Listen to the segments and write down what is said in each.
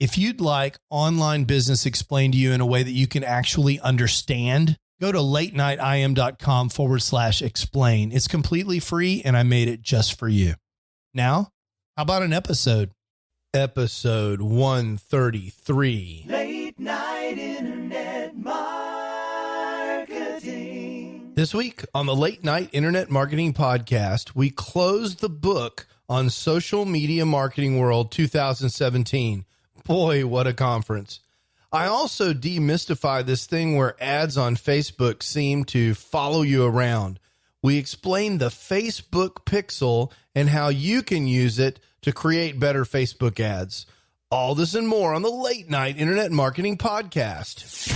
If you'd like online business explained to you in a way that you can actually understand, go to latenightim.com/explain. It's completely free, and I made it just for you. Now, how about an episode? Episode 133. Late Night Internet Marketing. This week on the Late Night Internet Marketing Podcast, we closed the book on Social Media Marketing World 2017. Boy, what a conference. I also demystify this thing where ads on Facebook seem to follow you around. We explain the Facebook pixel and how you can use it to create better Facebook ads. All this and more on the Late Night Internet Marketing Podcast.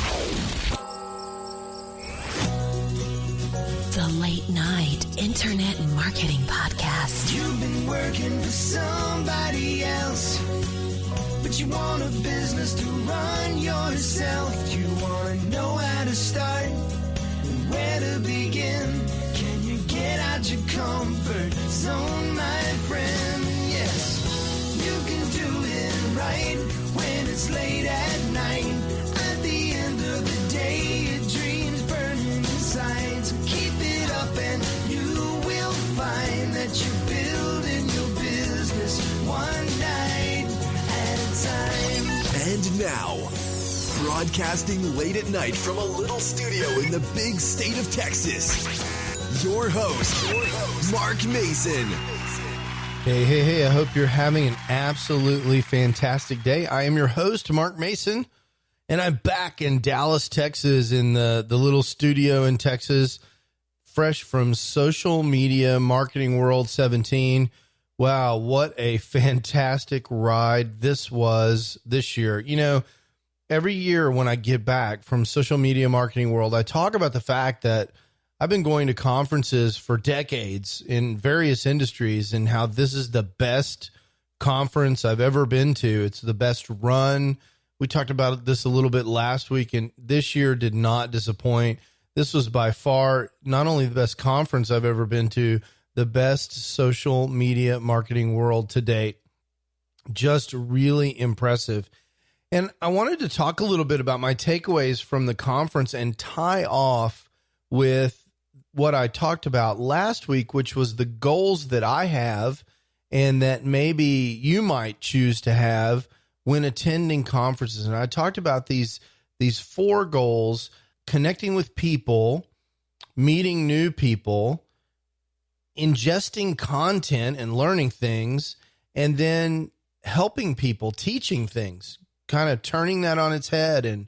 The Late Night Internet Marketing Podcast. You've been working for somebody else, but you want a business to run yourself. You want to know how to start and where to begin. Can you get out your comfort zone, my friend? Yes, you can do it right when it's late at night. At the end of the day, your dreams burning inside. So keep it up and you will find that you're building your business one night at a time. And now, broadcasting late at night from a little studio in the big state of Texas, your host, Mark Mason. Hey, I hope you're having an absolutely fantastic day. I am your host, Mark Mason, and I'm back in Dallas, Texas, in the little studio in Texas, fresh from Social Media Marketing World 17. Wow, what a fantastic ride this was this year. You know, every year when I get back from Social Media Marketing World, I talk about the fact that I've been going to conferences for decades in various industries and how this is the best conference I've ever been to. It's the best run. We talked about this a little bit last week, and this year did not disappoint. This was by far not only the best conference I've ever been to, the best social media marketing world to date. Just really impressive. And I wanted to talk a little bit about my takeaways from the conference and tie off with what I talked about last week, which was the goals that I have and that maybe you might choose to have when attending conferences. And I talked about these four goals: connecting with people, meeting new people, ingesting content and learning things, and then helping people, teaching things, kind of turning that on its head and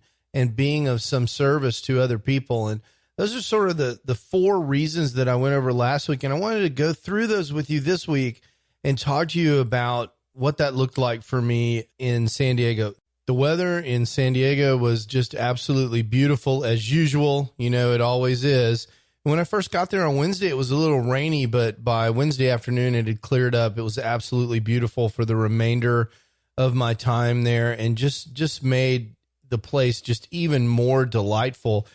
being of some service to other people. And those are sort of the four reasons that I went over last week. And I wanted to go through those with you this week and talk to you about what that looked like for me in San Diego. The weather in San Diego was just absolutely beautiful as usual. You know, it always is. When I first got there on Wednesday, it was a little rainy, but by Wednesday afternoon, it had cleared up. It was absolutely beautiful for the remainder of my time there and just made the place just even more delightful.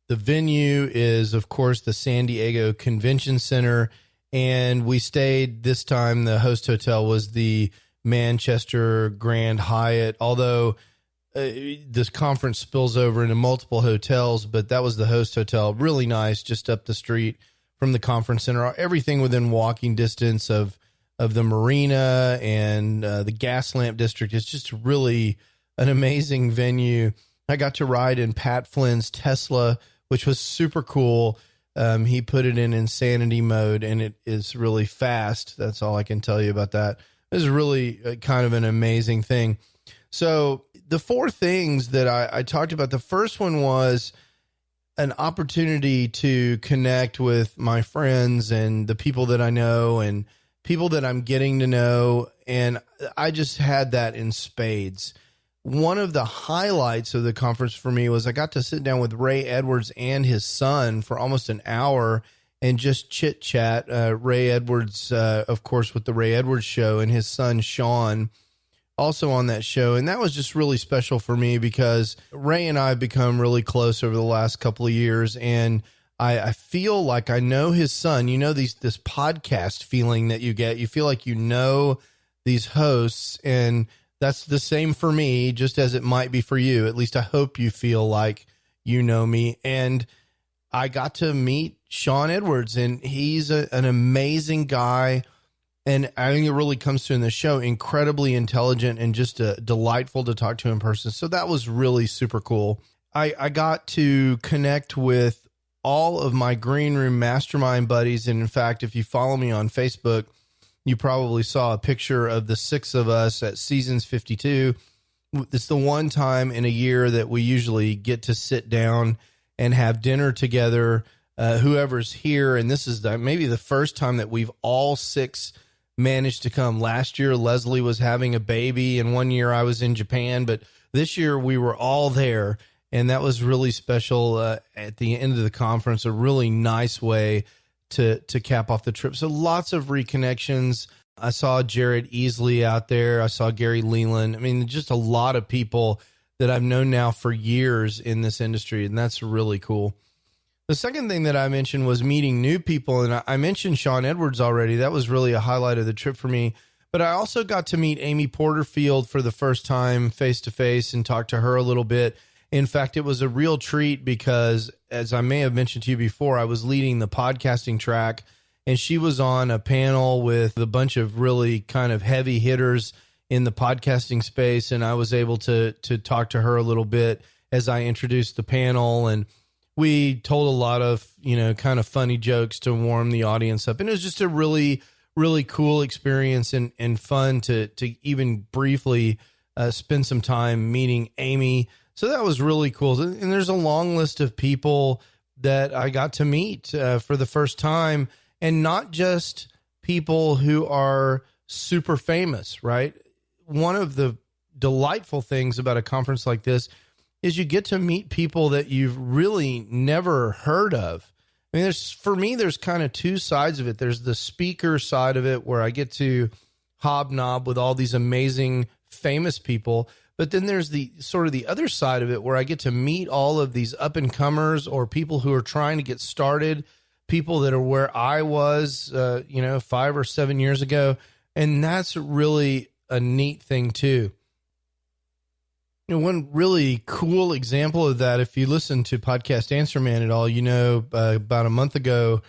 The venue is, of course, the San Diego Convention Center, and we stayed this time. The host hotel was the Manchester Grand Hyatt, although this conference spills over into multiple hotels, but that was the host hotel. Really nice, just up the street from the conference center. Everything within walking distance of the marina and the gas lamp district. It's just really an amazing venue. I got to ride in Pat Flynn's Tesla, which was super cool. He put it in insanity mode, and it is really fast. That's all I can tell you about that. It was really kind of an amazing thing. So the four things that I talked about, the first one was an opportunity to connect with my friends and the people that I know and people that I'm getting to know. And I just had that in spades. One of the highlights of the conference for me was I got to sit down with Ray Edwards and his son for almost an hour and just chit chat. Ray Edwards, of course, with the Ray Edwards Show, and his son, Sean, also on that show. And that was just really special for me because Ray and I have become really close over the last couple of years. And I feel like I know his son. You know, this podcast feeling that you get. You feel like you know these hosts, and that's the same for me, just as it might be for you. At least I hope you feel like you know me. And I got to meet Sean Edwards, and he's an amazing guy. And I think it really comes through in the show, incredibly intelligent and just delightful to talk to in person. So that was really super cool. I got to connect with all of my Green Room Mastermind buddies. And in fact, if you follow me on Facebook, you probably saw a picture of the 6 of us at Seasons 52. It's the one time in a year that we usually get to sit down and have dinner together, whoever's here. And this is maybe the first time that we've all 6 managed to come. Last year, Leslie was having a baby, and one year I was in Japan, but this year we were all there. And that was really special at the end of the conference, a really nice way to cap off the trip. So lots of reconnections. I saw Jared Easley out there. I saw Gary Leland. I mean, just a lot of people that I've known now for years in this industry, and that's really cool. The second thing that I mentioned was meeting new people, and I mentioned Sean Edwards already. That was really a highlight of the trip for me. But I also got to meet Amy Porterfield for the first time face-to-face and talk to her a little bit. In fact, it was a real treat because, as I may have mentioned to you before, I was leading the podcasting track, and she was on a panel with a bunch of really kind of heavy hitters in the podcasting space, and I was able to talk to her a little bit as I introduced the panel, and we told a lot of, kind of funny jokes to warm the audience up, and it was just a really, really cool experience and fun to even briefly spend some time meeting Amy. So that was really cool. And there's a long list of people that I got to meet for the first time, and not just people who are super famous, right? One of the delightful things about a conference like this is you get to meet people that you've really never heard of. I mean, for me, there's kind of 2 sides of it. There's the speaker side of it where I get to hobnob with all these amazing famous people. But then there's the sort of the other side of it where I get to meet all of these up and comers or people who are trying to get started, people that are where I was, 5 or 7 years ago. And that's really a neat thing too. One really cool example of that, if you listen to Podcast Answer Man at all, about a month ago,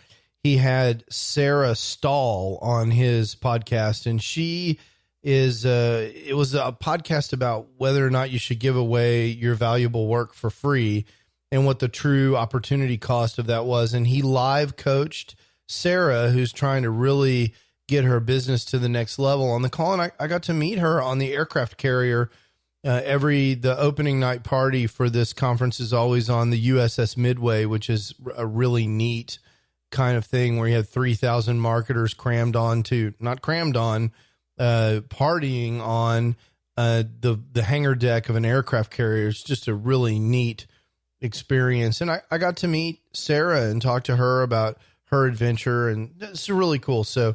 he had Sarah Stahl on his podcast, and she it was a podcast about whether or not you should give away your valuable work for free and what the true opportunity cost of that was. And he live coached Sarah, who's trying to really get her business to the next level, on the call. And I got to meet her on the aircraft carrier. The opening night party for this conference is always on the USS Midway, which is a really neat kind of thing where you have 3,000 marketers partying on the hangar deck of an aircraft carrier. It's just a really neat experience. And I got to meet Sarah and talk to her about her adventure, and it's really cool. So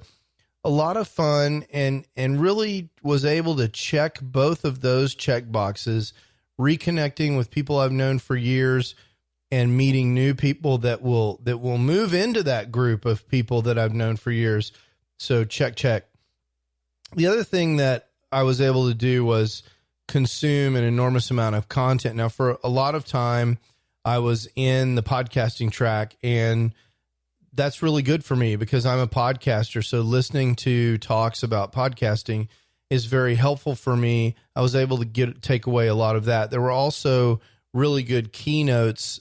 a lot of fun, and really was able to check both of those check boxes, reconnecting with people I've known for years and meeting new people that will move into that group of people that I've known for years. So check. The other thing that I was able to do was consume an enormous amount of content. Now, for a lot of time, I was in the podcasting track, and that's really good for me because I'm a podcaster. So listening to talks about podcasting is very helpful for me. I was able to take away a lot of that. There were also really good keynotes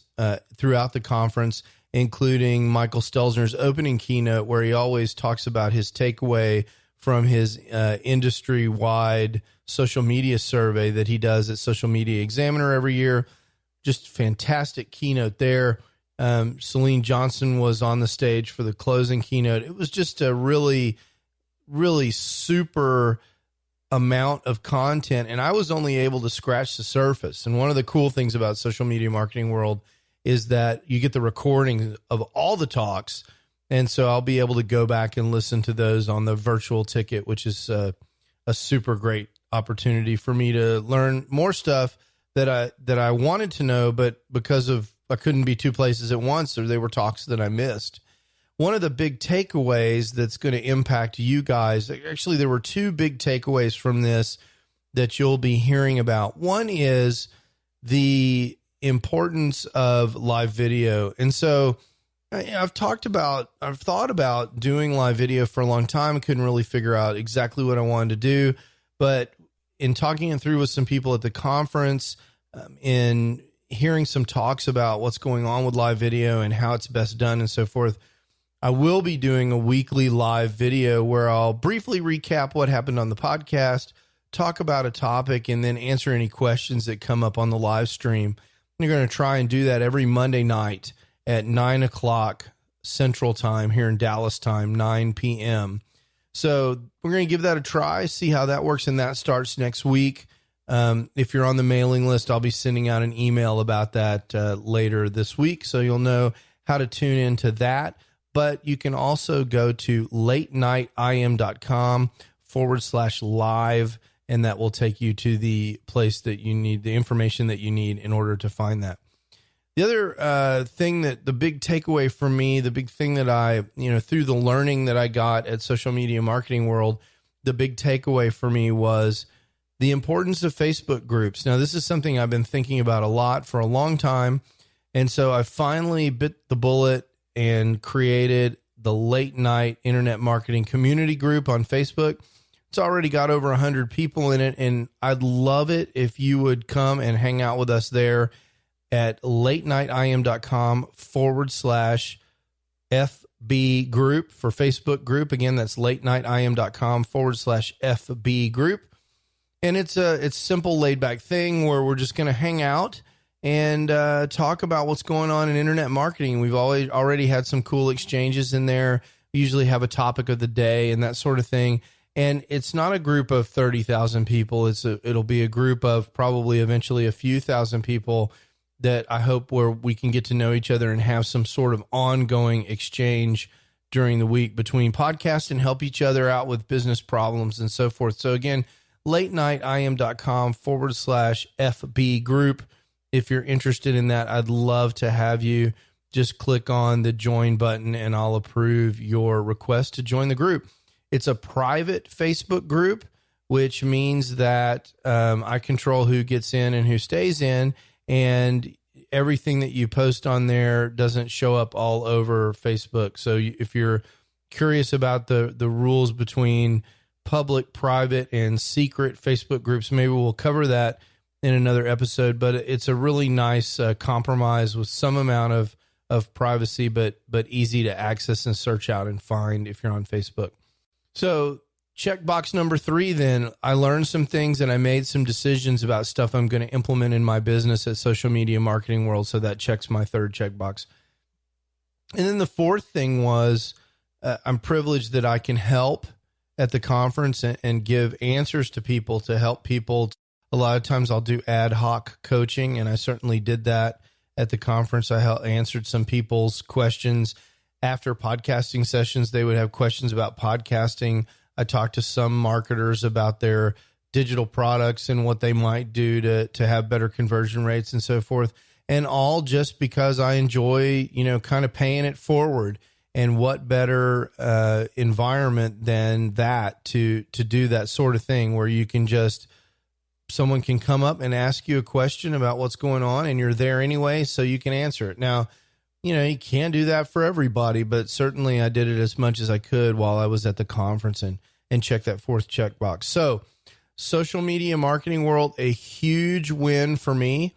throughout the conference, including Michael Stelzner's opening keynote, where he always talks about his takeaway from his industry-wide social media survey that he does at Social Media Examiner every year. Just fantastic keynote there. Celine Johnson was on the stage for the closing keynote. It was just a really, really super amount of content, and I was only able to scratch the surface. And one of the cool things about social media marketing world is that you get the recording of all the talks, and so I'll be able to go back and listen to those on the virtual ticket, which is a super great opportunity for me to learn more stuff that I wanted to know, but because of I couldn't be 2 places at once, or they were talks that I missed. One of the big takeaways that's going to impact you guys, actually there were 2 big takeaways from this that you'll be hearing about. One is the importance of live video. And so I've thought about doing live video for a long time. I couldn't really figure out exactly what I wanted to do, but in talking it through with some people at the conference, in hearing some talks about what's going on with live video and how it's best done and so forth, I will be doing a weekly live video where I'll briefly recap what happened on the podcast, talk about a topic, and then answer any questions that come up on the live stream. I'm going to try and do that every Monday night at 9 o'clock Central Time here in Dallas time, 9 p.m. So we're going to give that a try, see how that works, and that starts next week. If you're on the mailing list, I'll be sending out an email about that later this week, so you'll know how to tune into that. But you can also go to latenightim.com/live, and that will take you to the place that you need, the information that you need in order to find that. The other thing that the big takeaway for me, the big thing that I, through the learning that I got at Social Media Marketing World, the big takeaway for me was the importance of Facebook groups. Now, this is something I've been thinking about a lot for a long time. And so I finally bit the bullet and created the Late Night Internet Marketing Community Group on Facebook. It's already got over 100 people in it, and I'd love it if you would come and hang out with us there at latenightim.com/FB group for Facebook group. Again, that's latenightim.com/FB group. And it's simple, laid back thing where we're just going to hang out and talk about what's going on in internet marketing. We've already had some cool exchanges in there. We usually have a topic of the day and that sort of thing. And it's not a group of 30,000 people. It'll be a group of probably eventually a few thousand people that I hope where we can get to know each other and have some sort of ongoing exchange during the week between podcasts and help each other out with business problems and so forth. So again, latenightim.com/FB group. If you're interested in that, I'd love to have you. Just click on the join button and I'll approve your request to join the group. It's a private Facebook group, which means that I control who gets in and who stays in, and everything that you post on there doesn't show up all over Facebook. So if you're curious about the rules between public, private, and secret Facebook groups, maybe we'll cover that in another episode, but it's a really nice compromise with some amount of privacy, but easy to access and search out and find if you're on Facebook. So checkbox number 3, then I learned some things and I made some decisions about stuff I'm going to implement in my business at Social Media Marketing World. So that checks my 3rd checkbox. And then the 4th thing was I'm privileged that I can help at the conference and give answers to people, to help people. A lot of times I'll do ad hoc coaching, and I certainly did that at the conference. I answered some people's questions after podcasting sessions. They would have questions about podcasting. I talked to some marketers about their digital products and what they might do to have better conversion rates and so forth. And all just because I enjoy, kind of paying it forward. And what better environment than that to do that sort of thing where you can someone can come up and ask you a question about what's going on and you're there anyway, so you can answer it. Now, you can't do that for everybody, but certainly I did it as much as I could while I was at the conference and check that 4th checkbox. So Social Media Marketing World, a huge win for me.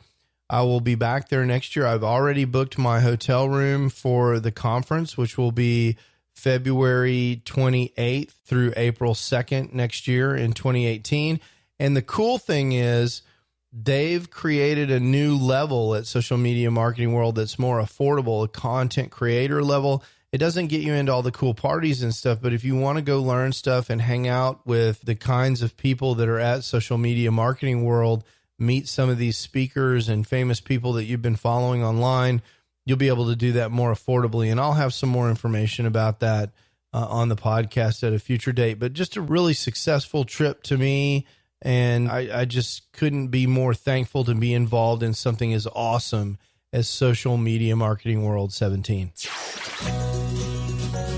I will be back there next year. I've already booked my hotel room for the conference, which will be February 28th through April 2nd next year in 2018. And the cool thing is they've created a new level at Social Media Marketing World that's more affordable, a content creator level. It doesn't get you into all the cool parties and stuff, but if you want to go learn stuff and hang out with the kinds of people that are at Social Media Marketing World, meet some of these speakers and famous people that you've been following online, you'll be able to do that more affordably. And I'll have some more information about that on the podcast at a future date. But just a really successful trip to me. And I just couldn't be more thankful to be involved in something as awesome as Social Media Marketing World 17.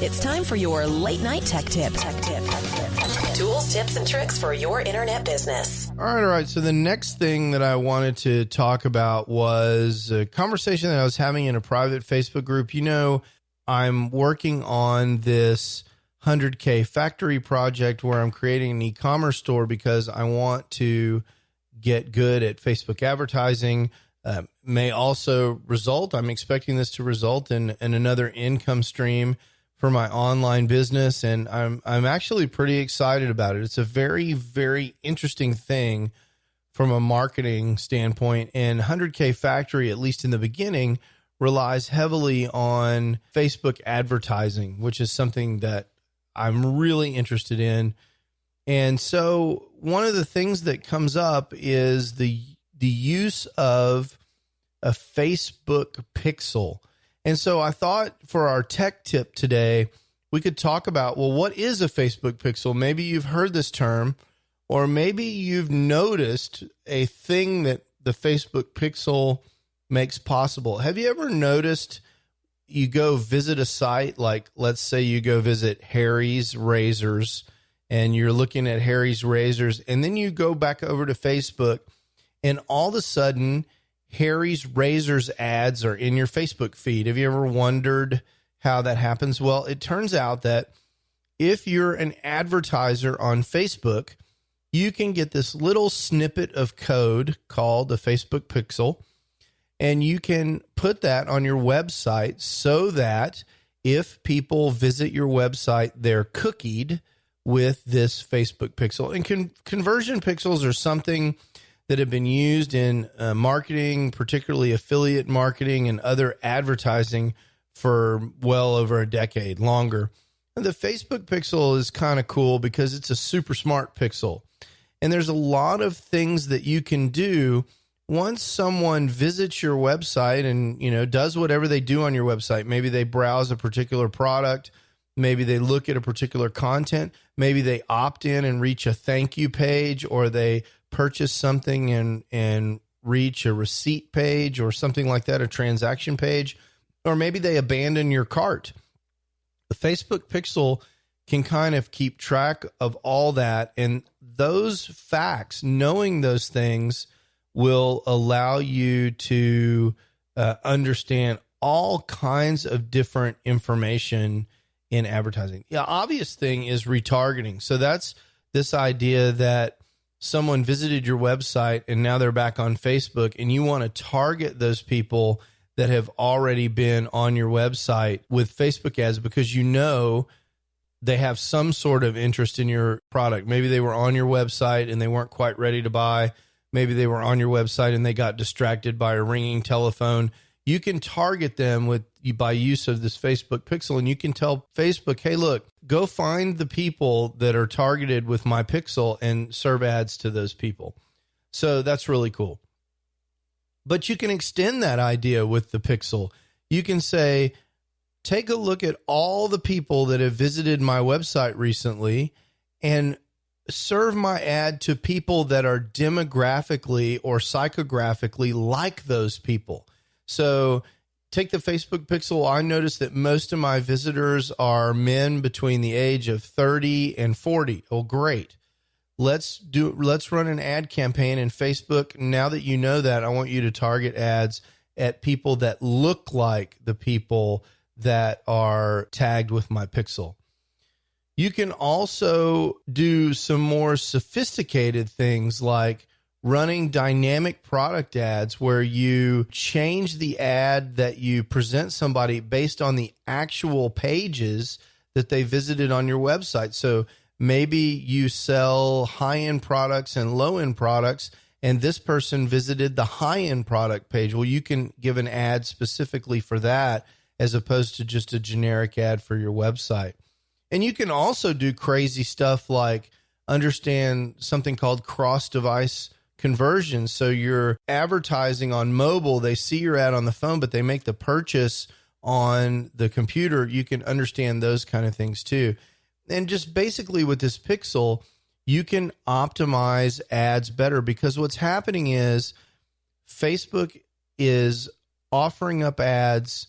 It's time for your late night tech tip. Tools sales tips and tricks for your internet business. All right. So the next thing that I wanted to talk about was a conversation that I was having in a private Facebook group. You know, I'm working on this 100K factory project where I'm creating an e-commerce store because I want to get good at Facebook advertising. May also result, I'm expecting this to result in another income stream for my online business. And I'm actually pretty excited about it. It's a very, very interesting thing from a marketing standpoint. And 100K Factory, at least in the beginning, relies heavily on Facebook advertising, which is something that I'm really interested in. And so one of the things that comes up is the use of a Facebook pixel. And so I thought for our tech tip today, we could talk about, well, what is a Facebook pixel? Maybe you've heard this term, or maybe you've noticed a thing that the Facebook pixel makes possible. Have you ever noticed you go visit a site, like let's say you go visit Harry's Razors, and you're looking at Harry's Razors, and then you go back over to Facebook, and all of a sudden, Harry's Razors ads are in your Facebook feed. Have you ever wondered how that happens? Well, it turns out that if you're an advertiser on Facebook, you can get this little snippet of code called the Facebook pixel, and you can put that on your website so that if people visit your website, they're cookied with this Facebook pixel. And conversion pixels are something that have been used in marketing, particularly affiliate marketing and other advertising for well over a decade, longer. And the Facebook pixel is kind of cool because it's a super smart pixel. And there's a lot of things that you can do once someone visits your website and, you know, does whatever they do on your website. Maybe they browse a particular product. Maybe they look at a particular content. Maybe they opt in and reach a thank you page, or they purchase something and reach a receipt page or something like that, a transaction page, or maybe they abandon your cart. The Facebook pixel can kind of keep track of all that. And those facts, knowing those things, will allow you to understand all kinds of different information in advertising. The obvious thing is retargeting. So that's this idea that someone visited your website and now they're back on Facebook, and you want to target those people that have already been on your website with Facebook ads because you know they have some sort of interest in your product. Maybe they were on your website and they weren't quite ready to buy. Maybe they were on your website and they got distracted by a ringing telephone. You can target them by use of this Facebook pixel, and you can tell Facebook, hey, look, go find the people that are targeted with my pixel and serve ads to those people. So that's really cool. But you can extend that idea with the pixel. You can say, take a look at all the people that have visited my website recently and serve my ad to people that are demographically or psychographically like those people. So take the Facebook pixel. I noticed that most of my visitors are men between the age of 30 and 40. Oh, great. Let's run an ad campaign in Facebook. Now that you know that, I want you to target ads at people that look like the people that are tagged with my pixel. You can also do some more sophisticated things like running dynamic product ads where you change the ad that you present somebody based on the actual pages that they visited on your website. So maybe you sell high-end products and low-end products, and this person visited the high-end product page. Well, you can give an ad specifically for that as opposed to just a generic ad for your website. And you can also do crazy stuff like understand something called cross-device conversion. So you're advertising on mobile, they see your ad on the phone, but they make the purchase on the computer. You can understand those kind of things too. And just basically with this pixel, you can optimize ads better because what's happening is Facebook is offering up ads.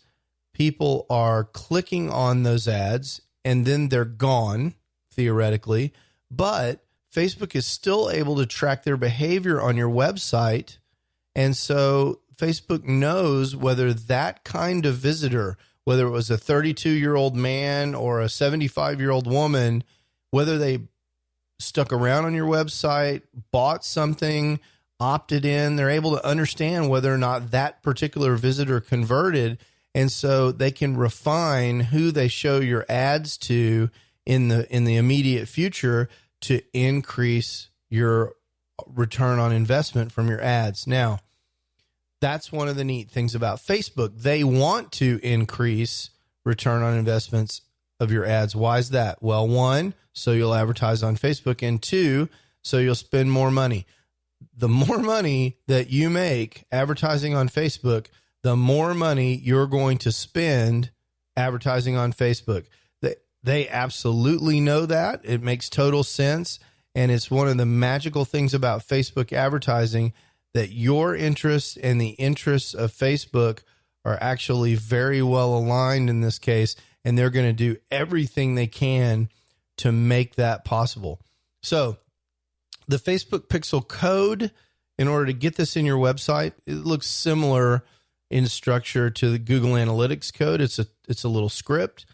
People are clicking on those ads and then they're gone theoretically, but Facebook is still able to track their behavior on your website. And so Facebook knows whether that kind of visitor, whether it was a 32-year-old man or a 75-year-old woman, whether they stuck around on your website, bought something, opted in, they're able to understand whether or not that particular visitor converted. And so they can refine who they show your ads to in the immediate future to increase your return on investment from your ads. Now, that's one of the neat things about Facebook. They want to increase return on investments of your ads. Why is that? Well, one, so you'll advertise on Facebook, and two, so you'll spend more money. The more money that you make advertising on Facebook, the more money you're going to spend advertising on Facebook. They absolutely know that. It makes total sense. And it's one of the magical things about Facebook advertising, that your interests and the interests of Facebook are actually very well aligned in this case. And they're going to do everything they can to make that possible. So the Facebook Pixel code, in order to get this in your website, it looks similar in structure to the Google Analytics code. It's a little script.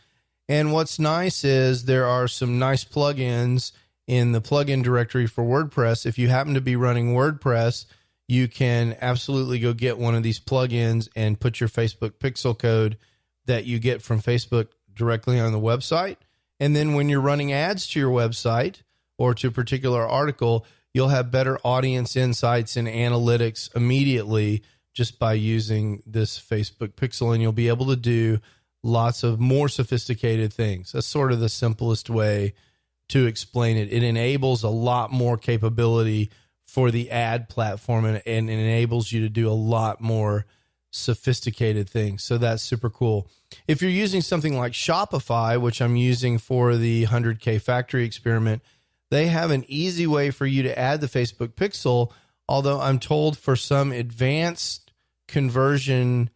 And what's nice is there are some nice plugins in the plugin directory for WordPress. If you happen to be running WordPress, you can absolutely go get one of these plugins and put your Facebook Pixel code that you get from Facebook directly on the website. And then when you're running ads to your website or to a particular article, you'll have better audience insights and analytics immediately just by using this Facebook Pixel, and you'll be able to do lots of more sophisticated things. That's sort of the simplest way to explain it. It enables a lot more capability for the ad platform, and enables you to do a lot more sophisticated things. So that's super cool. If you're using something like Shopify, which I'm using for the 100K factory experiment, they have an easy way for you to add the Facebook Pixel, although I'm told for some advanced conversion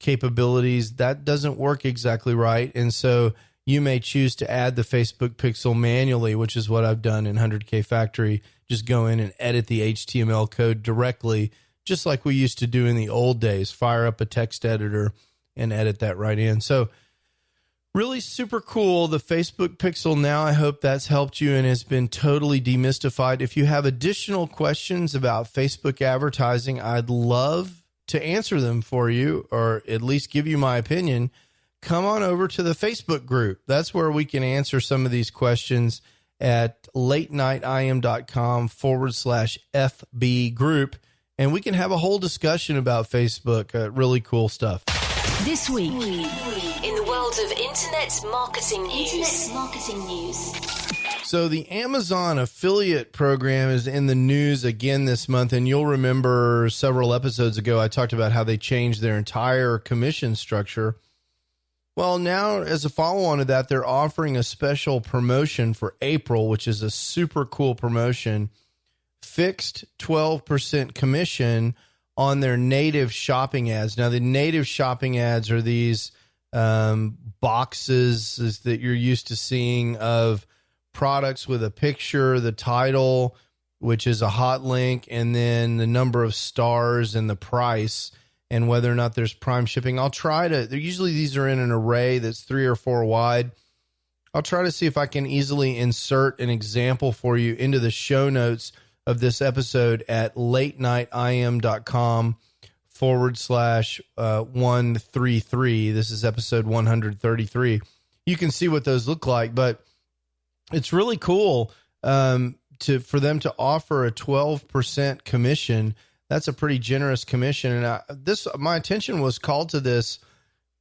capabilities, that doesn't work exactly right. And so you may choose to add the Facebook Pixel manually, which is what I've done in 100K Factory. Just go in and edit the HTML code directly, just like we used to do in the old days. Fire up a text editor and edit that right in. So really super cool, the Facebook Pixel. Now I hope that's helped you and has been totally demystified. If you have additional questions about Facebook advertising, I'd love to answer them for you, or at least give you my opinion. Come on over to the Facebook group. That's where we can answer some of these questions at latenightim.com/FB group. And we can have a whole discussion about Facebook. Really cool stuff. This week, in the world of internet marketing news. So the Amazon affiliate program is in the news again this month. And you'll remember several episodes ago, I talked about how they changed their entire commission structure. Well, now as a follow-on to that, they're offering a special promotion for April, which is a super cool promotion. Fixed 12% commission on their native shopping ads. Now, the native shopping ads are these boxes that you're used to seeing of products with a picture, the title, which is a hot link, and then the number of stars and the price, and whether or not there's prime shipping. I'll try to, usually these are in an array that's 3 or 4 wide. I'll try to see if I can easily insert an example for you into the show notes of this episode at latenightim.com/133. This is episode 133. You can see what those look like, but it's really cool for them to offer a 12% commission. That's a pretty generous commission. And my attention was called to this,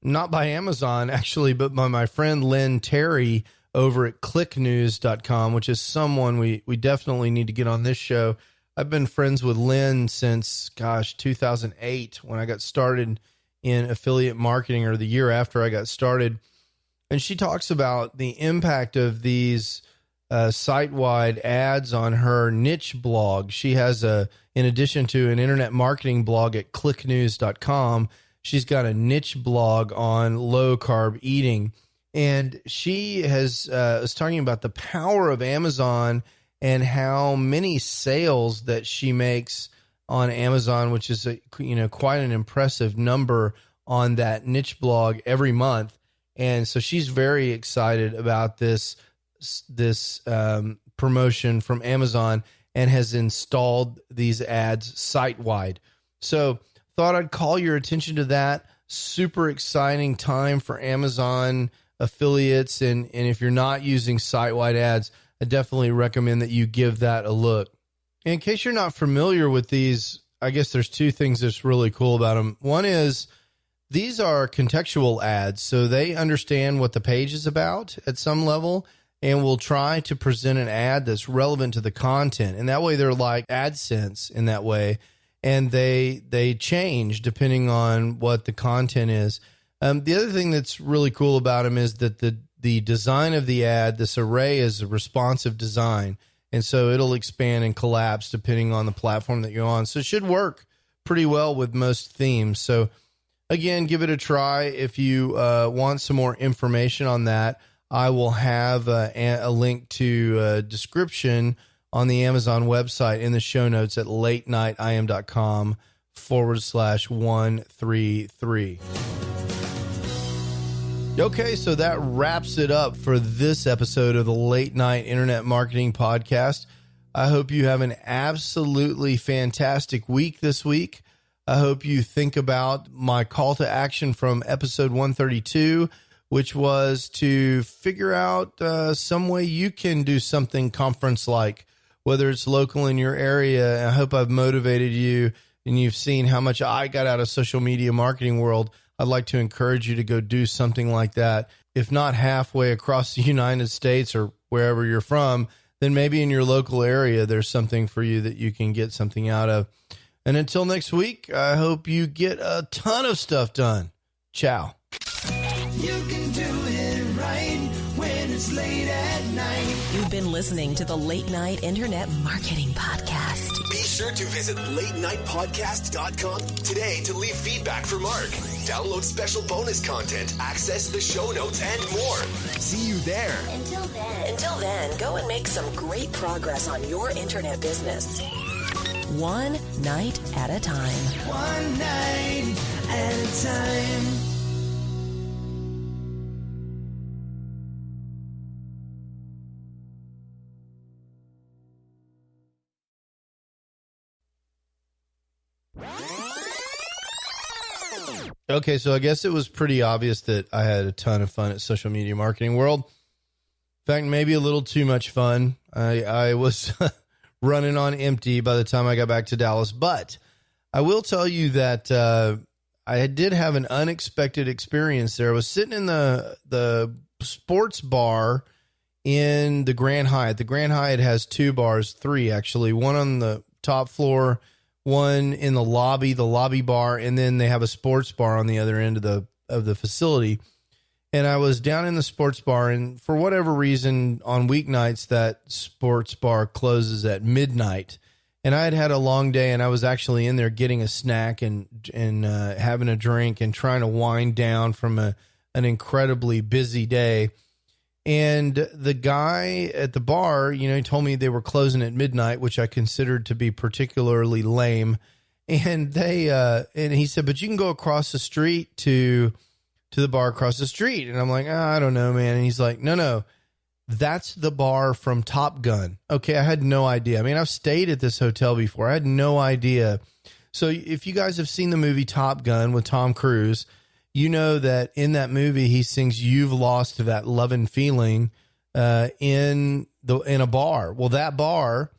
not by Amazon actually, but by my friend Lynn Terry over at clicknews.com, which is someone we definitely need to get on this show. I've been friends with Lynn since, 2008 when I got started in affiliate marketing, or the year after I got started. And she talks about the impact of these site-wide ads on her niche blog. She has in addition to an internet marketing blog at clicknews.com, she's got a niche blog on low-carb eating. And she was talking about the power of Amazon and how many sales that she makes on Amazon, which is quite an impressive number on that niche blog every month. And so she's very excited about this promotion from Amazon and has installed these ads site-wide. So thought I'd call your attention to that. Super exciting time for Amazon affiliates. And if you're not using site-wide ads, I definitely recommend that you give that a look. In case you're not familiar with these, I guess there's two things that's really cool about them. One is these are contextual ads, so they understand what the page is about at some level and will try to present an ad that's relevant to the content. And that way they're like AdSense in that way. And they change depending on what the content is. The other thing that's really cool about them is that the design of the ad, this array, is a responsive design. And so it'll expand and collapse depending on the platform that you're on. So it should work pretty well with most themes. So again, give it a try. If you want some more information on that, I will have a link to a description on the Amazon website in the show notes at latenightim.com/133. Okay, so that wraps it up for this episode of the Late Night Internet Marketing Podcast. I hope you have an absolutely fantastic week this week. I hope you think about my call to action from episode 132, which was to figure out some way you can do something conference-like, whether it's local in your area. I hope I've motivated you and you've seen how much I got out of social media marketing world. I'd like to encourage you to go do something like that. If not halfway across the United States or wherever you're from, then maybe in your local area, there's something for you that you can get something out of. And until next week, I hope you get a ton of stuff done. Ciao. You can do it right when it's late at night. You've been listening to the Late Night Internet Marketing Podcast. Be sure to visit latenightpodcast.com today to leave feedback for Mark. Download special bonus content, access the show notes, and more. See you there. Until then, go and make some great progress on your internet business. One night at a time. One night at a time. Okay, so I guess it was pretty obvious that I had a ton of fun at Social Media Marketing World. In fact, maybe a little too much fun. I was running on empty by the time I got back to Dallas. But I will tell you that I did have an unexpected experience there. I was sitting in the sports bar in the Grand Hyatt. The Grand Hyatt has two bars, three actually, one on the top floor, one in the lobby bar, and then they have a sports bar on the other end of the facility. And I was down in the sports bar, and for whatever reason, on weeknights, that sports bar closes at midnight. And I had a long day, and I was actually in there getting a snack and having a drink and trying to wind down from an incredibly busy day. And the guy at the bar, he told me they were closing at midnight, which I considered to be particularly lame. And and he said, but you can go across the street to the bar across the street. And I'm like, I don't know, man. And he's like, no, that's the bar from Top Gun. Okay. I had no idea. I mean, I've stayed at this hotel before. I had no idea. So if you guys have seen the movie Top Gun with Tom Cruise, you know that in that movie, he sings "You've Lost That Lovin' Feeling" in a bar. Well, that bar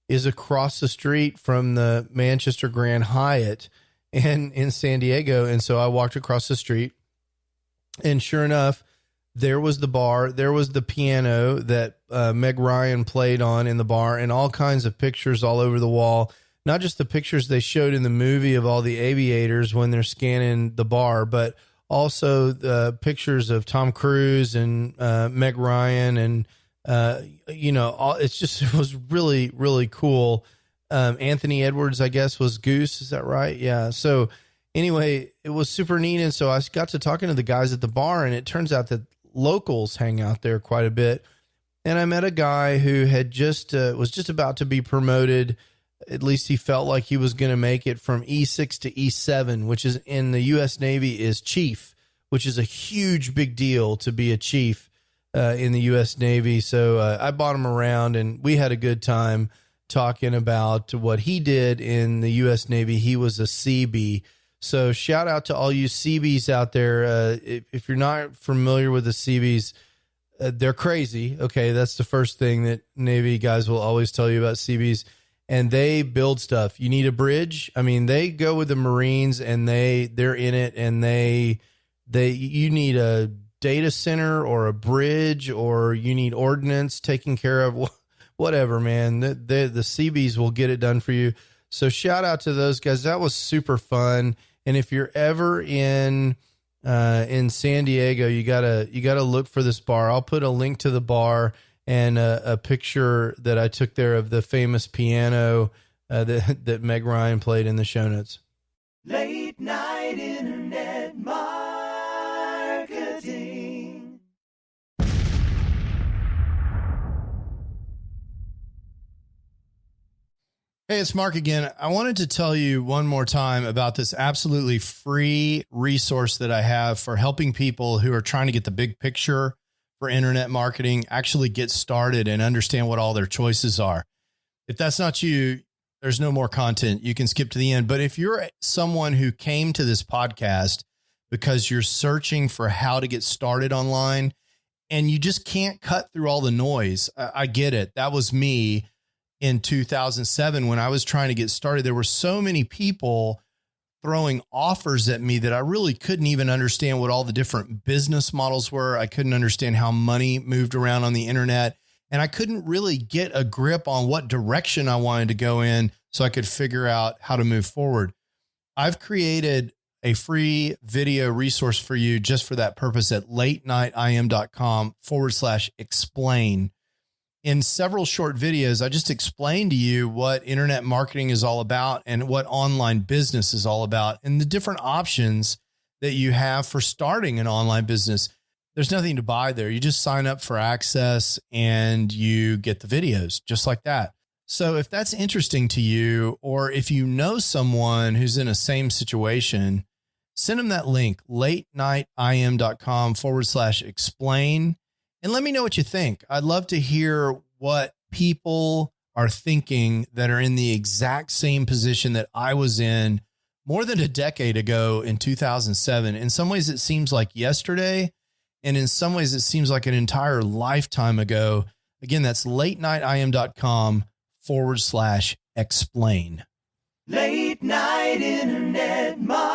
is across the street from the Manchester Grand Hyatt and in San Diego. And so I walked across the street, and sure enough, there was the bar. There was the piano that Meg Ryan played on in the bar, and all kinds of pictures all over the wall. Not just the pictures they showed in the movie of all the aviators when they're scanning the bar, but also the pictures of Tom Cruise and Meg Ryan. And, it was really, really cool. Anthony Edwards, I guess, was Goose. Is that right? Yeah. So anyway, it was super neat. And so I got to talking to the guys at the bar, and it turns out that locals hang out there quite a bit. And I met a guy who had was just about to be promoted. At least he felt like he was going to make it from E6 to E7, which is in the U.S. Navy is chief, which is a huge big deal to be a chief in the U.S. Navy. So I bought him around, and we had a good time talking about what he did in the U.S. Navy. He was a Seabee. So shout out to all you Seabees out there. If you're not familiar with the Seabees, they're crazy. Okay, that's the first thing that Navy guys will always tell you about Seabees. And they build stuff. You need a bridge. I mean, they go with the Marines, and they're in it, and you need a data center or a bridge, or you need ordnance taken care of. Whatever, man. The Seabees will get it done for you. So shout out to those guys. That was super fun. And if you're ever in San Diego, you gotta look for this bar. I'll put a link to the bar and a picture that I took there of the famous piano that Meg Ryan played in the show notes. Late night internet marketing. Hey, it's Mark again. I wanted to tell you one more time about this absolutely free resource that I have for helping people who are trying to get the big picture for internet marketing, actually get started and understand what all their choices are. If that's not you, there's no more content. You can skip to the end. But if you're someone who came to this podcast because you're searching for how to get started online and you just can't cut through all the noise, I get it. That was me in 2007 when I was trying to get started. There were so many people throwing offers at me that I really couldn't even understand what all the different business models were. I couldn't understand how money moved around on the internet, and I couldn't really get a grip on what direction I wanted to go in so I could figure out how to move forward. I've created a free video resource for you just for that purpose at latenightim.com/explain. In several short videos, I just explained to you what internet marketing is all about and what online business is all about and the different options that you have for starting an online business. There's nothing to buy there. You just sign up for access and you get the videos just like that. So if that's interesting to you, or if you know someone who's in a same situation, send them that link, latenightim.com/explain. And let me know what you think. I'd love to hear what people are thinking that are in the exact same position that I was in more than a decade ago in 2007. In some ways, it seems like yesterday. And in some ways, it seems like an entire lifetime ago. Again, that's latenightim.com/explain. Late night internet marketing.